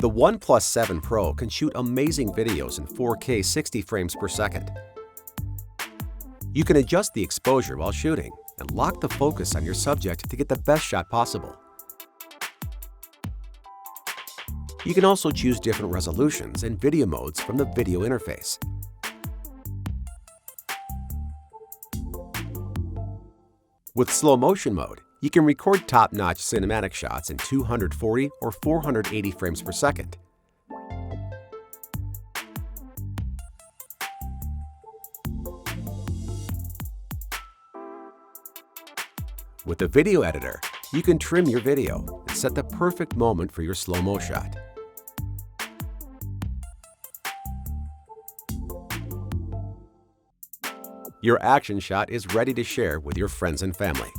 The OnePlus 7 Pro can shoot amazing videos in 4K 60 frames per second. You can adjust the exposure while shooting and lock the focus on your subject to get the best shot possible. You can also choose different resolutions and video modes from the video interface. With slow motion mode, you can record top-notch cinematic shots in 240 or 480 frames per second. With the video editor, you can trim your video and set the perfect moment for your slow-mo shot. Your action shot is ready to share with your friends and family.